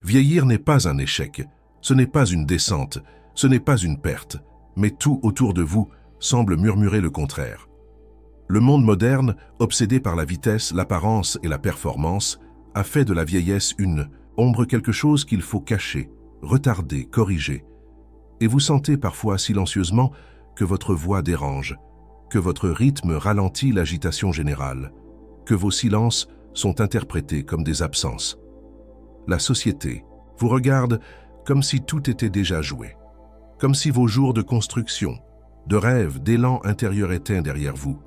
Vieillir n'est pas un échec, ce n'est pas une descente, ce n'est pas une perte, mais tout autour de vous semble murmurer le contraire. Le monde moderne, obsédé par la vitesse, l'apparence et la performance, a fait de la vieillesse une ombre, quelque chose qu'il faut cacher, retarder, corriger. Et vous sentez parfois silencieusement que votre voix dérange, que votre rythme ralentit l'agitation générale, que vos silences sont interprétés comme des absences. La société vous regarde comme si tout était déjà joué, comme si vos jours de construction, de rêve, d'élan intérieur étaient derrière vous.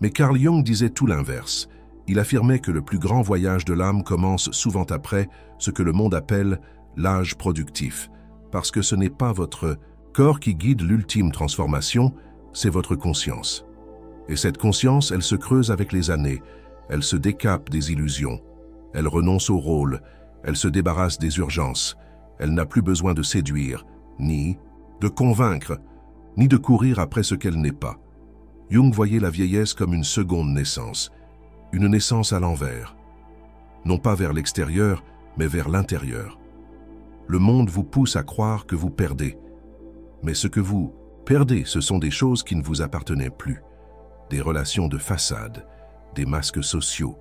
Mais Carl Jung disait tout l'inverse. Il affirmait que le plus grand voyage de l'âme commence souvent après ce que le monde appelle l'âge productif, parce que ce n'est pas votre corps qui guide l'ultime transformation, c'est votre conscience. Et cette conscience, elle se creuse avec les années, elle se décape des illusions, elle renonce au rôle, elle se débarrasse des urgences, elle n'a plus besoin de séduire, ni de convaincre, ni de courir après ce qu'elle n'est pas. Jung voyait la vieillesse comme une seconde naissance, une naissance à l'envers, non pas vers l'extérieur, mais vers l'intérieur. Le monde vous pousse à croire que vous perdez, mais ce que vous perdez, ce sont des choses qui ne vous appartenaient plus, des relations de façade, des masques sociaux,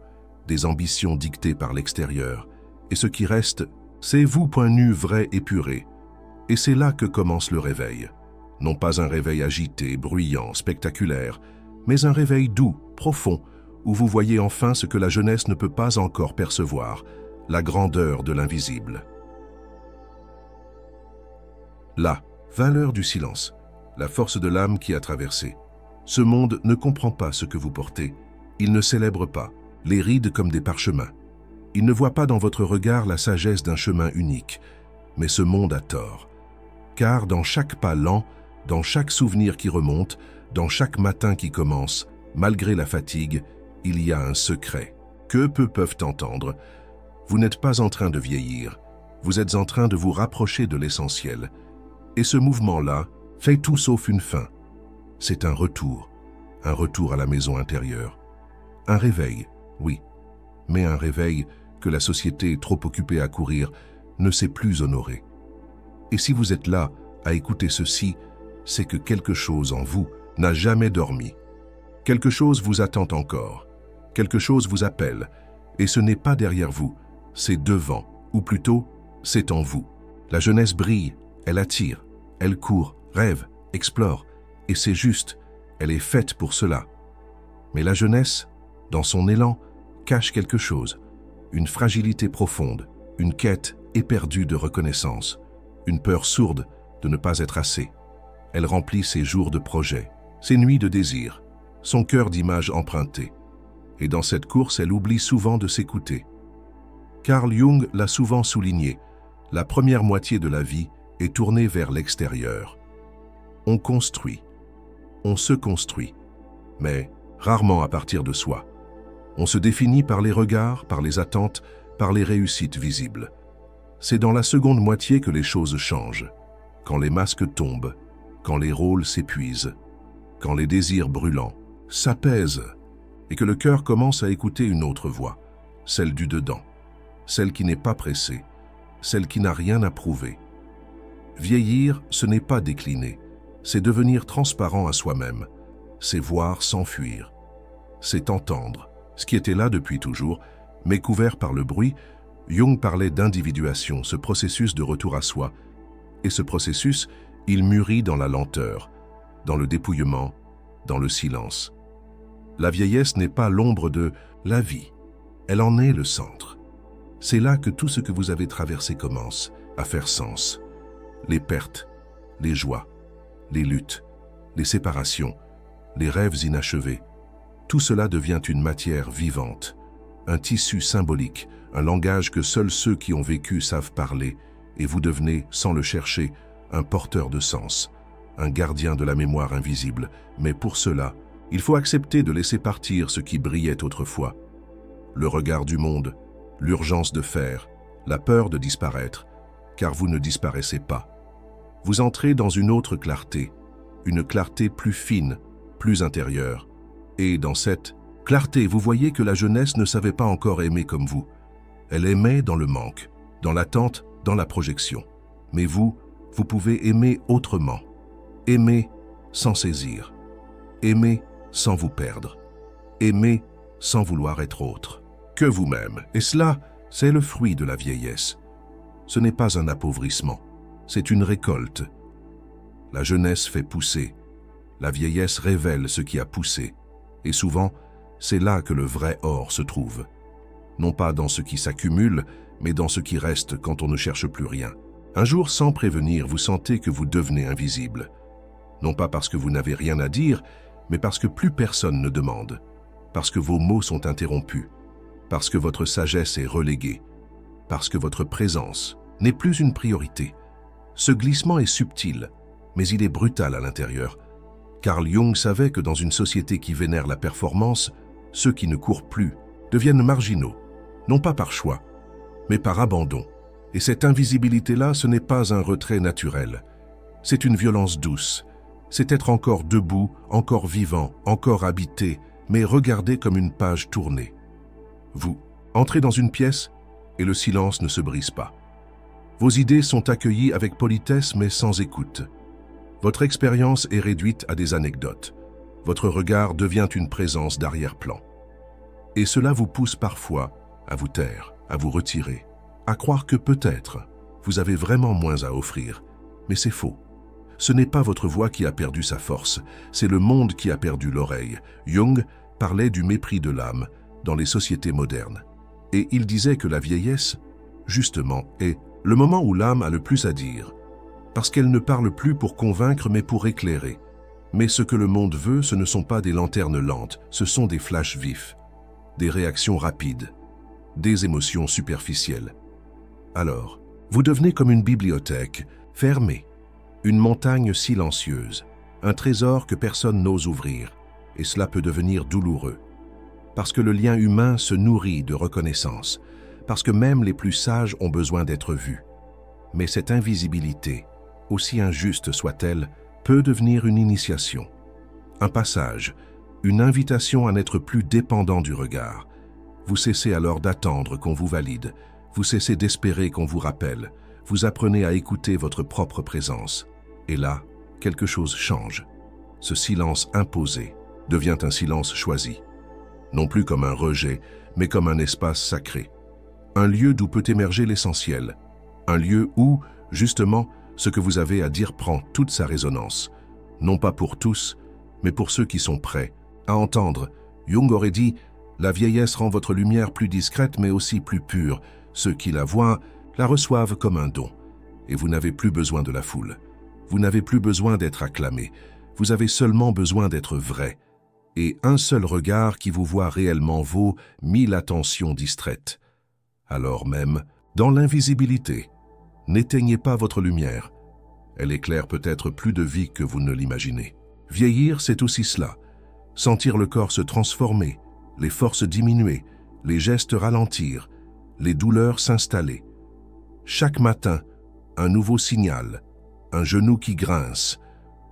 des ambitions dictées par l'extérieur, et ce qui reste, c'est vous, point nu, vrai et puré. Et c'est là que commence le réveil. Non pas un réveil agité, bruyant, spectaculaire, mais un réveil doux, profond, où vous voyez enfin ce que la jeunesse ne peut pas encore percevoir, la grandeur de l'invisible. La valeur du silence, la force de l'âme qui a traversé. Ce monde ne comprend pas ce que vous portez. Il ne célèbre pas les rides comme des parchemins. Il ne voit pas dans votre regard la sagesse d'un chemin unique. Mais ce monde a tort. Car dans chaque pas lent, dans chaque souvenir qui remonte, dans chaque matin qui commence, malgré la fatigue, il y a un secret que peu peuvent entendre. Vous n'êtes pas en train de vieillir, vous êtes en train de vous rapprocher de l'essentiel. Et ce mouvement-là fait tout sauf une fin. C'est un retour à la maison intérieure. Un réveil, oui, mais un réveil que la société, trop occupée à courir, ne sait plus honorer. Et si vous êtes là à écouter ceci, c'est que quelque chose en vous n'a jamais dormi. Quelque chose vous attend encore, quelque chose vous appelle, et ce n'est pas derrière vous, c'est devant, ou plutôt, c'est en vous. La jeunesse brille, elle attire, elle court, rêve, explore, et c'est juste, elle est faite pour cela. Mais la jeunesse, dans son élan, cache quelque chose, une fragilité profonde, une quête éperdue de reconnaissance, une peur sourde de ne pas être assez. Elle remplit ses jours de projets, ses nuits de désir, son cœur d'images empruntées. Et dans cette course, elle oublie souvent de s'écouter. Carl Jung l'a souvent souligné, la première moitié de la vie est tournée vers l'extérieur. On construit, on se construit, mais rarement à partir de soi. On se définit par les regards, par les attentes, par les réussites visibles. C'est dans la seconde moitié que les choses changent, quand les masques tombent, quand les rôles s'épuisent, quand les désirs brûlants s'apaisent et que le cœur commence à écouter une autre voix, celle du dedans, celle qui n'est pas pressée, celle qui n'a rien à prouver. Vieillir, ce n'est pas décliner, c'est devenir transparent à soi-même, c'est voir sans fuir, c'est entendre, ce qui était là depuis toujours, mais couvert par le bruit. Jung parlait d'individuation, ce processus de retour à soi. Et ce processus, il mûrit dans la lenteur, dans le dépouillement, dans le silence. La vieillesse n'est pas l'ombre de la vie, elle en est le centre. C'est là que tout ce que vous avez traversé commence à faire sens. Les pertes, les joies, les luttes, les séparations, les rêves inachevés, tout cela devient une matière vivante, un tissu symbolique, un langage que seuls ceux qui ont vécu savent parler, et vous devenez, sans le chercher, un porteur de sens, un gardien de la mémoire invisible. Mais pour cela, il faut accepter de laisser partir ce qui brillait autrefois. Le regard du monde, l'urgence de faire, la peur de disparaître, car vous ne disparaissez pas. Vous entrez dans une autre clarté, une clarté plus fine, plus intérieure. Et dans cette clarté, vous voyez que la jeunesse ne savait pas encore aimer comme vous. Elle aimait dans le manque, dans l'attente, dans la projection. Mais vous pouvez aimer autrement. Aimer sans saisir. Aimer sans vous perdre. Aimer sans vouloir être autre que vous-même. Et cela, c'est le fruit de la vieillesse. Ce n'est pas un appauvrissement, c'est une récolte. La jeunesse fait pousser. La vieillesse révèle ce qui a poussé. Et souvent, c'est là que le vrai or se trouve. Non pas dans ce qui s'accumule, mais dans ce qui reste quand on ne cherche plus rien. Un jour, sans prévenir, vous sentez que vous devenez invisible. Non pas parce que vous n'avez rien à dire, mais parce que plus personne ne demande. Parce que vos mots sont interrompus. Parce que votre sagesse est reléguée. Parce que votre présence n'est plus une priorité. Ce glissement est subtil, mais il est brutal à l'intérieur. Carl Jung savait que dans une société qui vénère la performance, ceux qui ne courent plus deviennent marginaux, non pas par choix, mais par abandon. Et cette invisibilité-là, ce n'est pas un retrait naturel. C'est une violence douce. C'est être encore debout, encore vivant, encore habité, mais regardé comme une page tournée. Vous entrez dans une pièce et le silence ne se brise pas. Vos idées sont accueillies avec politesse mais sans écoute. Votre expérience est réduite à des anecdotes. Votre regard devient une présence d'arrière-plan. Et cela vous pousse parfois à vous taire, à vous retirer, à croire que peut-être vous avez vraiment moins à offrir. Mais c'est faux. Ce n'est pas votre voix qui a perdu sa force, c'est le monde qui a perdu l'oreille. Jung parlait du mépris de l'âme dans les sociétés modernes. Et il disait que la vieillesse, justement, est le moment où l'âme a le plus à dire, parce qu'elle ne parle plus pour convaincre mais pour éclairer. Mais ce que le monde veut, ce ne sont pas des lanternes lentes, ce sont des flashs vifs, des réactions rapides, des émotions superficielles. Alors, vous devenez comme une bibliothèque, fermée, une montagne silencieuse, un trésor que personne n'ose ouvrir, et cela peut devenir douloureux. Parce que le lien humain se nourrit de reconnaissance, parce que même les plus sages ont besoin d'être vus. Mais cette invisibilité, aussi injuste soit-elle, peut devenir une initiation, un passage, une invitation à n'être plus dépendant du regard. Vous cessez alors d'attendre qu'on vous valide, vous cessez d'espérer qu'on vous rappelle, vous apprenez à écouter votre propre présence. Et là, quelque chose change. Ce silence imposé devient un silence choisi. Non plus comme un rejet, mais comme un espace sacré. Un lieu d'où peut émerger l'essentiel. Un lieu où, justement, ce que vous avez à dire prend toute sa résonance. Non pas pour tous, mais pour ceux qui sont prêts à entendre. Jung aurait dit « La vieillesse rend votre lumière plus discrète, mais aussi plus pure. Ceux qui la voient la reçoivent comme un don. Et vous n'avez plus besoin de la foule. Vous n'avez plus besoin d'être acclamé. Vous avez seulement besoin d'être vrai. Et un seul regard qui vous voit réellement vaut 1000 attentions distraites. Alors même, dans l'invisibilité, n'éteignez pas votre lumière. Elle éclaire peut-être plus de vie que vous ne l'imaginez. Vieillir, c'est aussi cela. Sentir le corps se transformer, les forces diminuer, les gestes ralentir, les douleurs s'installer. Chaque matin, un nouveau signal, un genou qui grince,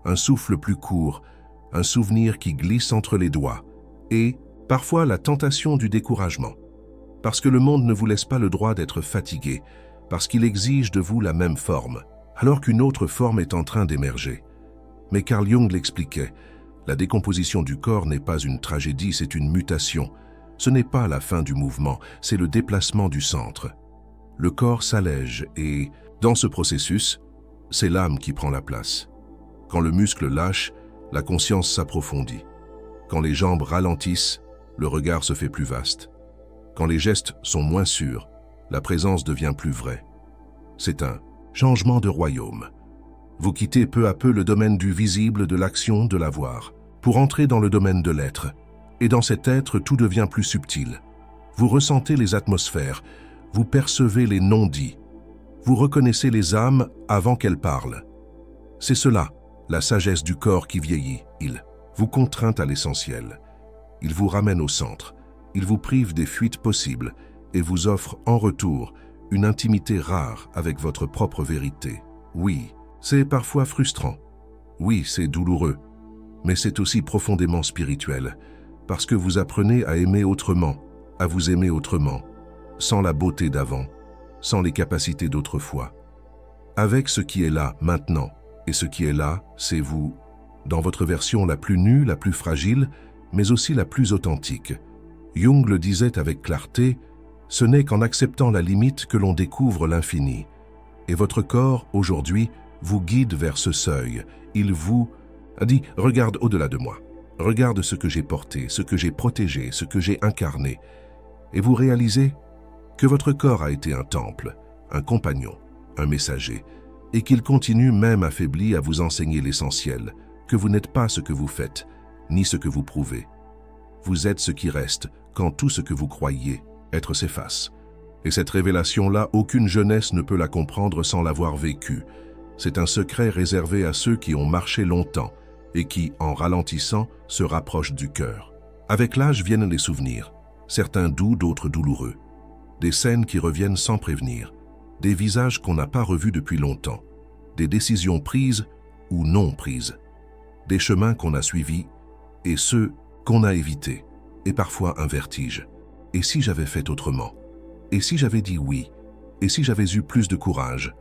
un souffle plus court, un souvenir qui glisse entre les doigts, et parfois la tentation du découragement. Parce que le monde ne vous laisse pas le droit d'être fatigué, parce qu'il exige de vous la même forme, alors qu'une autre forme est en train d'émerger. Mais Carl Jung l'expliquait, la décomposition du corps n'est pas une tragédie, c'est une mutation. Ce n'est pas la fin du mouvement, c'est le déplacement du centre. Le corps s'allège et, dans ce processus, c'est l'âme qui prend la place. Quand le muscle lâche, la conscience s'approfondit. Quand les jambes ralentissent, le regard se fait plus vaste. Quand les gestes sont moins sûrs, la présence devient plus vraie. C'est un changement de royaume. Vous quittez peu à peu le domaine du visible, de l'action, de l'avoir, pour entrer dans le domaine de l'être. Et dans cet être, tout devient plus subtil. Vous ressentez les atmosphères, vous percevez les non-dits. Vous reconnaissez les âmes avant qu'elles parlent. C'est cela, la sagesse du corps qui vieillit. Il vous contraint à l'essentiel. Il vous ramène au centre. Il vous prive des fuites possibles et vous offre en retour une intimité rare avec votre propre vérité. Oui, c'est parfois frustrant. Oui, c'est douloureux. Mais c'est aussi profondément spirituel, parce que vous apprenez à aimer autrement, à vous aimer autrement, sans la beauté d'avant, sans les capacités d'autrefois. Avec ce qui est là maintenant, et ce qui est là, c'est vous, dans votre version la plus nue, la plus fragile, mais aussi la plus authentique. Jung le disait avec clarté, ce n'est qu'en acceptant la limite que l'on découvre l'infini. Et votre corps, aujourd'hui, vous guide vers ce seuil. Il vous dit « Regarde au-delà de moi. Regarde ce que j'ai porté, ce que j'ai protégé, ce que j'ai incarné. » Et vous réalisez que votre corps a été un temple, un compagnon, un messager, et qu'il continue même affaibli à vous enseigner l'essentiel, que vous n'êtes pas ce que vous faites, ni ce que vous prouvez. Vous êtes ce qui reste quand tout ce que vous croyez être s'efface. Et cette révélation-là, aucune jeunesse ne peut la comprendre sans l'avoir vécue. C'est un secret réservé à ceux qui ont marché longtemps et qui, en ralentissant, se rapprochent du cœur. Avec l'âge viennent les souvenirs, certains doux, d'autres douloureux. Des scènes qui reviennent sans prévenir, des visages qu'on n'a pas revus depuis longtemps, des décisions prises ou non prises, des chemins qu'on a suivis et ceux qu'on a évités, et parfois un vertige. Et si j'avais fait autrement? Et si j'avais dit oui? Et si j'avais eu plus de courage?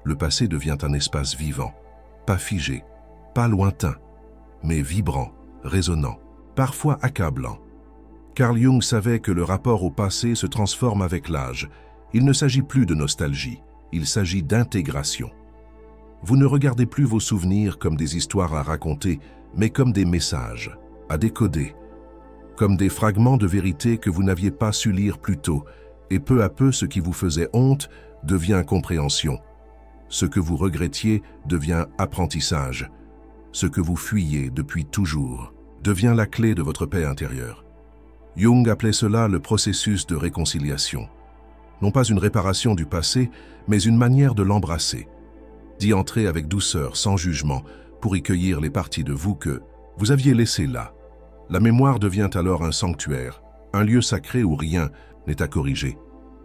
Le passé devient un espace vivant, pas figé, pas lointain, mais vibrant, résonnant, parfois accablant. Carl Jung savait que le rapport au passé se transforme avec l'âge. Il ne s'agit plus de nostalgie, il s'agit d'intégration. Vous ne regardez plus vos souvenirs comme des histoires à raconter, mais comme des messages à décoder, comme des fragments de vérité que vous n'aviez pas su lire plus tôt, et peu à peu ce qui vous faisait honte devient compréhension. Ce que vous regrettiez devient apprentissage. Ce que vous fuyiez depuis toujours devient la clé de votre paix intérieure. Jung appelait cela le processus de réconciliation. Non pas une réparation du passé, mais une manière de l'embrasser, d'y entrer avec douceur, sans jugement, pour y cueillir les parties de vous que vous aviez laissées là. La mémoire devient alors un sanctuaire, un lieu sacré où rien n'est à corriger,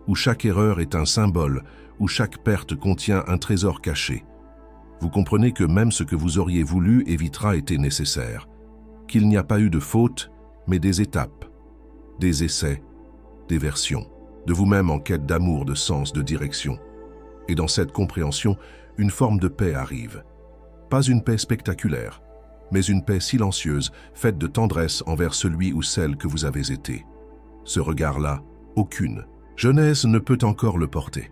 où chaque erreur est un symbole, où chaque perte contient un trésor caché. Vous comprenez que même ce que vous auriez voulu évitera été nécessaire, qu'il n'y a pas eu de faute, mais des étapes, des essais, des versions, de vous-même en quête d'amour, de sens, de direction. Et dans cette compréhension, une forme de paix arrive. Pas une paix spectaculaire, mais une paix silencieuse, faite de tendresse envers celui ou celle que vous avez été. Ce regard-là, aucune jeunesse ne peut encore le porter.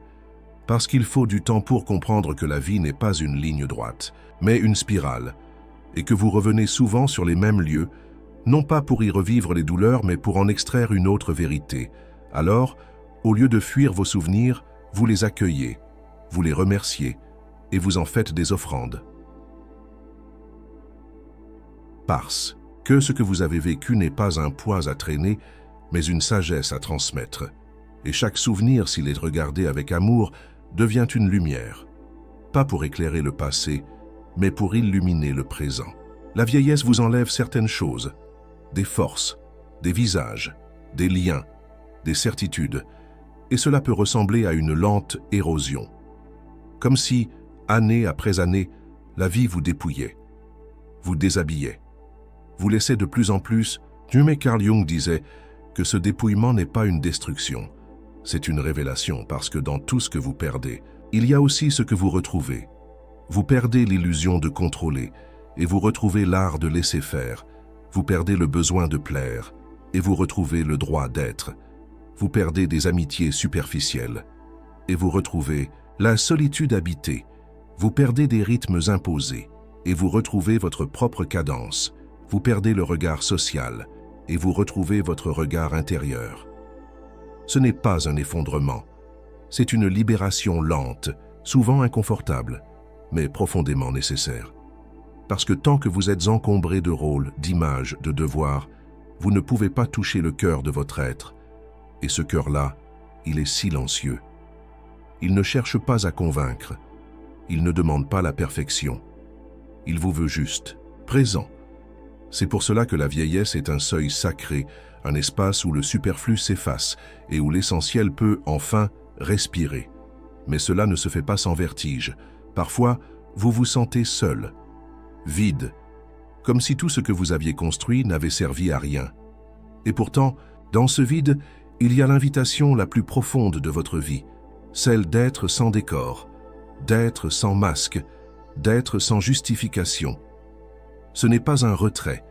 Parce qu'il faut du temps pour comprendre que la vie n'est pas une ligne droite, mais une spirale, et que vous revenez souvent sur les mêmes lieux, non pas pour y revivre les douleurs, mais pour en extraire une autre vérité. Alors, au lieu de fuir vos souvenirs, vous les accueillez, vous les remerciez, et vous en faites des offrandes. Parce que ce que vous avez vécu n'est pas un poids à traîner, mais une sagesse à transmettre. Et chaque souvenir, s'il est regardé avec amour, devient une lumière. Pas pour éclairer le passé, mais pour illuminer le présent. La vieillesse vous enlève certaines choses, des forces, des visages, des liens, des certitudes, et cela peut ressembler à une lente érosion. Comme si, année après année, la vie vous dépouillait, vous déshabillait, vous laissait de plus en plus. Mais Carl Jung disait que ce dépouillement n'est pas une destruction, c'est une révélation, parce que dans tout ce que vous perdez, il y a aussi ce que vous retrouvez. Vous perdez l'illusion de contrôler, et vous retrouvez l'art de laisser faire. Vous perdez le besoin de plaire, et vous retrouvez le droit d'être. Vous perdez des amitiés superficielles, et vous retrouvez la solitude habitée. Vous perdez des rythmes imposés, et vous retrouvez votre propre cadence. Vous perdez le regard social, et vous retrouvez votre regard intérieur. Ce n'est pas un effondrement, c'est une libération lente, souvent inconfortable, mais profondément nécessaire. Parce que tant que vous êtes encombré de rôles, d'images, de devoirs, vous ne pouvez pas toucher le cœur de votre être. Et ce cœur-là, il est silencieux. Il ne cherche pas à convaincre. Il ne demande pas la perfection. Il vous veut juste, présent. C'est pour cela que la vieillesse est un seuil sacré, un espace où le superflu s'efface et où l'essentiel peut, enfin, respirer. Mais cela ne se fait pas sans vertige. Parfois, vous vous sentez seul, vide, comme si tout ce que vous aviez construit n'avait servi à rien. Et pourtant, dans ce vide, il y a l'invitation la plus profonde de votre vie, celle d'être sans décor, d'être sans masque, d'être sans justification. Ce n'est pas un retrait,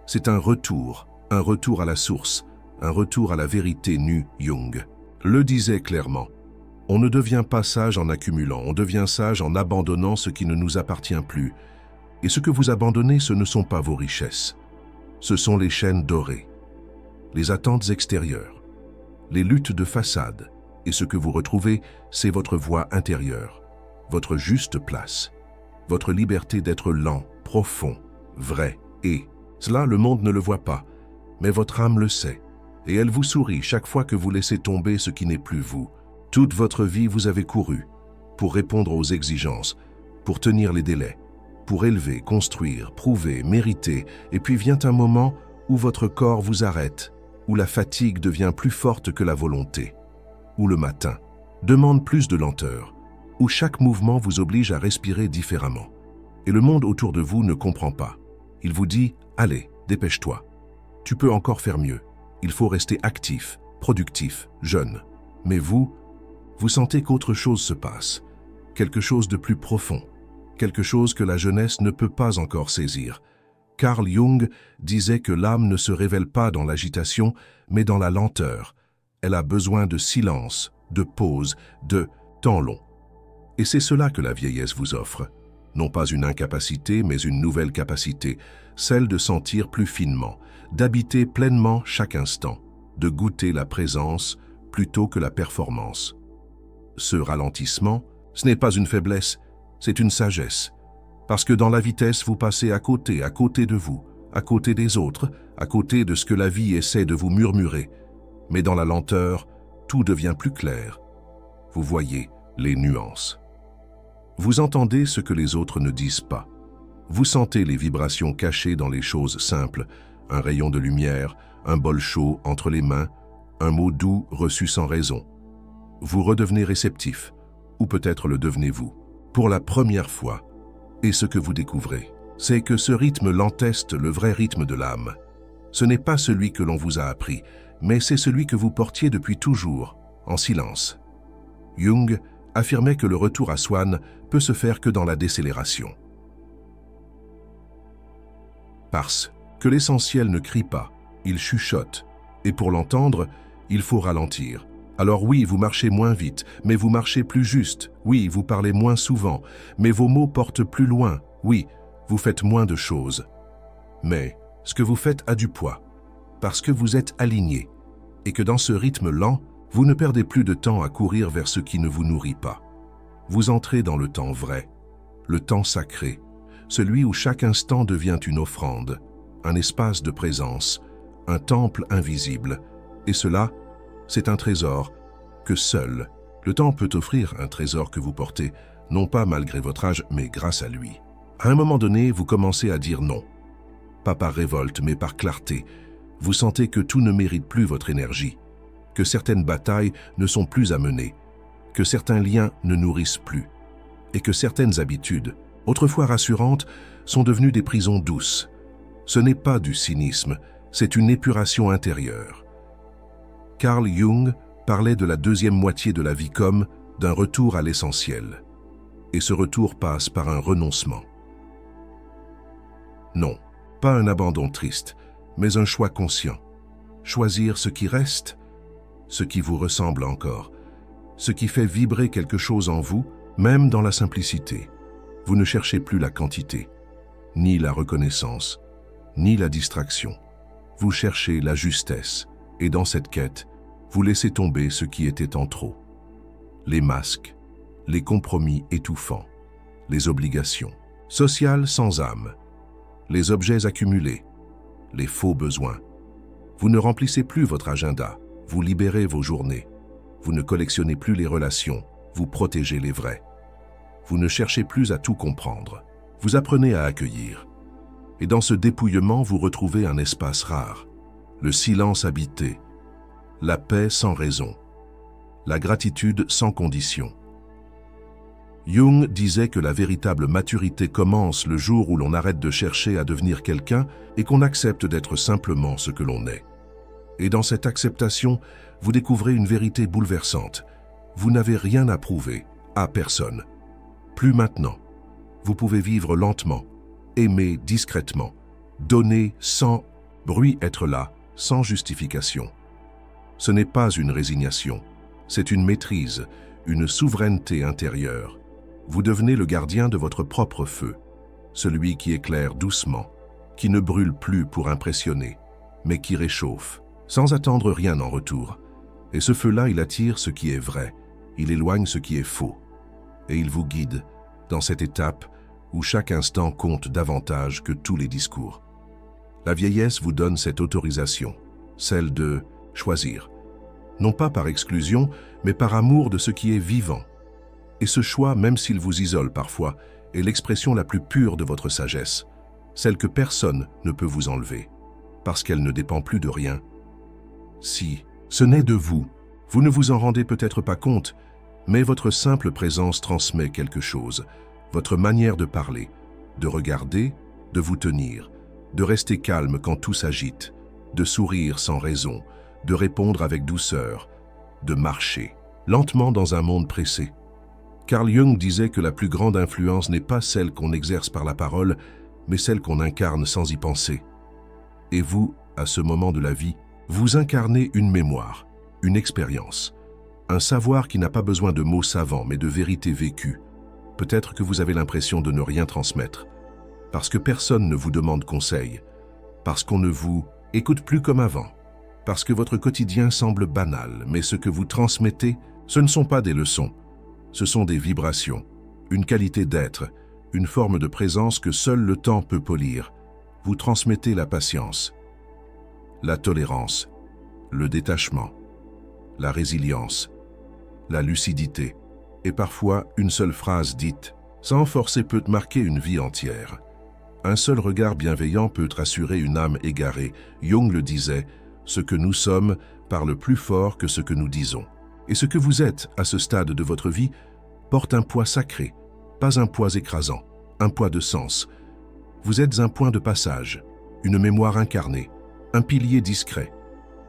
c'est un retour à la source, un retour à la vérité nue. Jung le disait clairement. On ne devient pas sage en accumulant, on devient sage en abandonnant ce qui ne nous appartient plus. Et ce que vous abandonnez, ce ne sont pas vos richesses. Ce sont les chaînes dorées, les attentes extérieures, les luttes de façade. Et ce que vous retrouvez, c'est votre voix intérieure, votre juste place, votre liberté d'être lent, profond, vrai. Et cela, le monde ne le voit pas, mais votre âme le sait. Et elle vous sourit chaque fois que vous laissez tomber ce qui n'est plus vous. Toute votre vie, vous avez couru pour répondre aux exigences, pour tenir les délais, pour élever, construire, prouver, mériter. Et puis vient un moment où votre corps vous arrête, où la fatigue devient plus forte que la volonté, où le matin demande plus de lenteur, où chaque mouvement vous oblige à respirer différemment. Et le monde autour de vous ne comprend pas. Il vous dit « Allez, dépêche-toi. Tu peux encore faire mieux. Il faut rester actif, productif, jeune. » Mais vous sentez qu'autre chose se passe, quelque chose de plus profond, quelque chose que la jeunesse ne peut pas encore saisir. Carl Jung disait que l'âme ne se révèle pas dans l'agitation, mais dans la lenteur. Elle a besoin de silence, de pause, de temps long. Et c'est cela que la vieillesse vous offre. Non pas une incapacité, mais une nouvelle capacité, celle de sentir plus finement, d'habiter pleinement chaque instant, de goûter la présence plutôt que la performance. Ce ralentissement, ce n'est pas une faiblesse, c'est une sagesse. Parce que dans la vitesse, vous passez à côté de vous, à côté des autres, à côté de ce que la vie essaie de vous murmurer. Mais dans la lenteur, tout devient plus clair. Vous voyez les nuances. Vous entendez ce que les autres ne disent pas. Vous sentez les vibrations cachées dans les choses simples, un rayon de lumière, un bol chaud entre les mains, un mot doux reçu sans raison. Vous redevenez réceptif, ou peut-être le devenez-vous, pour la première fois. Et ce que vous découvrez, c'est que ce rythme lent est le vrai rythme de l'âme. Ce n'est pas celui que l'on vous a appris, mais c'est celui que vous portiez depuis toujours, en silence. Jung affirmait que le retour à Swan peut se faire que dans la décélération. Parce que l'essentiel ne crie pas, il chuchote, et pour l'entendre, il faut ralentir. Alors oui, vous marchez moins vite, mais vous marchez plus juste. Oui, vous parlez moins souvent, mais vos mots portent plus loin. Oui, vous faites moins de choses. Mais ce que vous faites a du poids, parce que vous êtes aligné, et que dans ce rythme lent, vous ne perdez plus de temps à courir vers ce qui ne vous nourrit pas. Vous entrez dans le temps vrai, le temps sacré, celui où chaque instant devient une offrande, un espace de présence, un temple invisible. Et cela, c'est un trésor que seul le temps peut offrir, un trésor que vous portez, non pas malgré votre âge, mais grâce à lui. À un moment donné, vous commencez à dire non. Pas par révolte, mais par clarté. Vous sentez que tout ne mérite plus votre énergie, que certaines batailles ne sont plus à mener, que certains liens ne nourrissent plus, et que certaines habitudes, autrefois rassurantes, sont devenues des prisons douces. Ce n'est pas du cynisme, c'est une épuration intérieure. Carl Jung parlait de la deuxième moitié de la vie comme d'un retour à l'essentiel. Et ce retour passe par un renoncement. Non, pas un abandon triste, mais un choix conscient. Choisir ce qui reste, ce qui vous ressemble encore, ce qui fait vibrer quelque chose en vous, même dans la simplicité. Vous ne cherchez plus la quantité, ni la reconnaissance, ni la distraction. Vous cherchez la justesse, et dans cette quête, vous laissez tomber ce qui était en trop. Les masques, les compromis étouffants, les obligations, sociales sans âme, les objets accumulés, les faux besoins. Vous ne remplissez plus votre agenda, vous libérez vos journées. Vous ne collectionnez plus les relations, vous protégez les vraies. Vous ne cherchez plus à tout comprendre, vous apprenez à accueillir. Et dans ce dépouillement, vous retrouvez un espace rare, le silence habité, la paix sans raison, la gratitude sans condition. Jung disait que la véritable maturité commence le jour où l'on arrête de chercher à devenir quelqu'un et qu'on accepte d'être simplement ce que l'on est. Et dans cette acceptation, vous découvrez une vérité bouleversante. Vous n'avez rien à prouver, à personne. Plus maintenant. Vous pouvez vivre lentement, aimer discrètement, donner sans bruit, être là, sans justification. Ce n'est pas une résignation, c'est une maîtrise, une souveraineté intérieure. Vous devenez le gardien de votre propre feu, celui qui éclaire doucement, qui ne brûle plus pour impressionner, mais qui réchauffe, sans attendre rien en retour. Et ce feu-là, il attire ce qui est vrai, il éloigne ce qui est faux. Et il vous guide dans cette étape où chaque instant compte davantage que tous les discours. La vieillesse vous donne cette autorisation, celle de choisir, non pas par exclusion, mais par amour de ce qui est vivant. Et ce choix, même s'il vous isole parfois, est l'expression la plus pure de votre sagesse, celle que personne ne peut vous enlever, parce qu'elle ne dépend plus de rien. Si ce n'est de vous, vous ne vous en rendez peut-être pas compte, mais votre simple présence transmet quelque chose, votre manière de parler, de regarder, de vous tenir, de rester calme quand tout s'agite, de sourire sans raison, de répondre avec douceur, de marcher lentement dans un monde pressé. Carl Jung disait que la plus grande influence n'est pas celle qu'on exerce par la parole, mais celle qu'on incarne sans y penser. Et vous, à ce moment de la vie, vous incarnez une mémoire, une expérience, un savoir qui n'a pas besoin de mots savants, mais de vérité vécue. Peut-être que vous avez l'impression de ne rien transmettre, parce que personne ne vous demande conseil, parce qu'on ne vous écoute plus comme avant, parce que votre quotidien semble banal, mais ce que vous transmettez, ce ne sont pas des leçons, ce sont des vibrations, une qualité d'être, une forme de présence que seul le temps peut polir. Vous transmettez la patience, la tolérance, le détachement, la résilience, la lucidité, et parfois une seule phrase dite, sans forcer, peut marquer une vie entière. Un seul regard bienveillant peut rassurer une âme égarée. Jung le disait, ce que nous sommes parle plus fort que ce que nous disons. Et ce que vous êtes à ce stade de votre vie porte un poids sacré, pas un poids écrasant, un poids de sens. Vous êtes un point de passage, une mémoire incarnée, un pilier discret.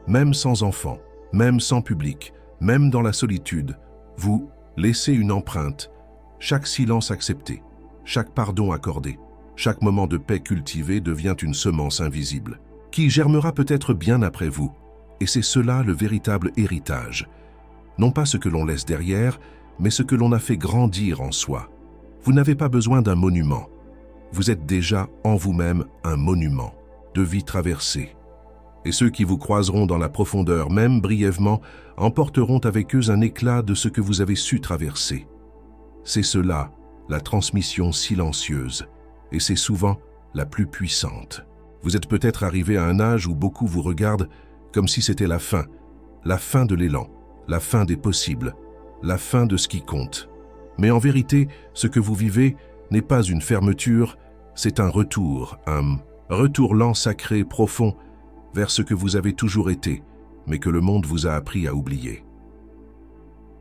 Même sans enfant, même sans public, même dans la solitude, vous laissez une empreinte, chaque silence accepté, chaque pardon accordé, chaque moment de paix cultivé devient une semence invisible, qui germera peut-être bien après vous. Et c'est cela le véritable héritage. Non pas ce que l'on laisse derrière, mais ce que l'on a fait grandir en soi. Vous n'avez pas besoin d'un monument. Vous êtes déjà en vous-même un monument de vie traversée. Et ceux qui vous croiseront dans la profondeur, même brièvement, emporteront avec eux un éclat de ce que vous avez su traverser. C'est cela, la transmission silencieuse, et c'est souvent la plus puissante. Vous êtes peut-être arrivé à un âge où beaucoup vous regardent comme si c'était la fin de l'élan, la fin des possibles, la fin de ce qui compte. Mais en vérité, ce que vous vivez n'est pas une fermeture, c'est un retour lent, sacré, profond, vers ce que vous avez toujours été, mais que le monde vous a appris à oublier.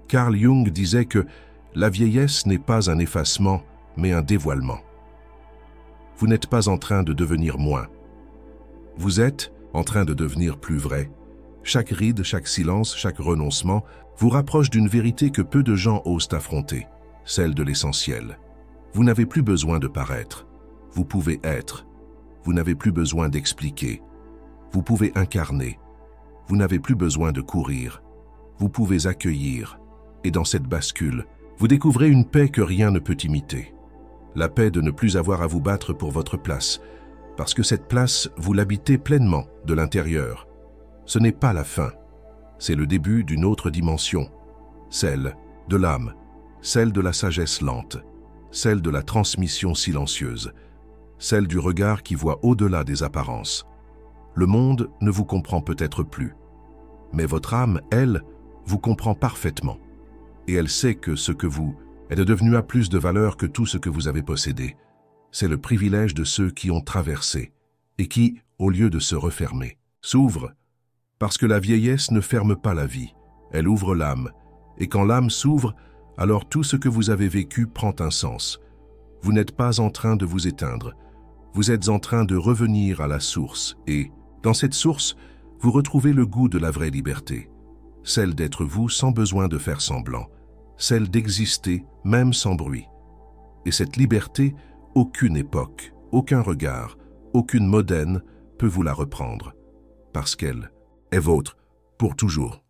Carl Jung disait que la vieillesse n'est pas un effacement, mais un dévoilement. Vous n'êtes pas en train de devenir moins. Vous êtes en train de devenir plus vrai. Chaque ride, chaque silence, chaque renoncement vous rapproche d'une vérité que peu de gens osent affronter, celle de l'essentiel. Vous n'avez plus besoin de paraître. Vous pouvez être. Vous n'avez plus besoin d'expliquer. Vous pouvez incarner. Vous n'avez plus besoin de courir. Vous pouvez accueillir. Et dans cette bascule, vous découvrez une paix que rien ne peut imiter. La paix de ne plus avoir à vous battre pour votre place, parce que cette place, vous l'habitez pleinement de l'intérieur. Ce n'est pas la fin, c'est le début d'une autre dimension, celle de l'âme, celle de la sagesse lente, celle de la transmission silencieuse, celle du regard qui voit au-delà des apparences. Le monde ne vous comprend peut-être plus, mais votre âme, elle, vous comprend parfaitement. Et elle sait que ce que vous est devenu a plus de valeur que tout ce que vous avez possédé. C'est le privilège de ceux qui ont traversé et qui, au lieu de se refermer, s'ouvrent, parce que la vieillesse ne ferme pas la vie, elle ouvre l'âme, et quand l'âme s'ouvre, alors tout ce que vous avez vécu prend un sens. Vous n'êtes pas en train de vous éteindre, vous êtes en train de revenir à la source, et, dans cette source, vous retrouvez le goût de la vraie liberté. celle d'être vous sans besoin de faire semblant, celle d'exister même sans bruit. Et cette liberté, aucune époque, aucun regard, aucune modène peut vous la reprendre, parce qu'elle est vôtre pour toujours.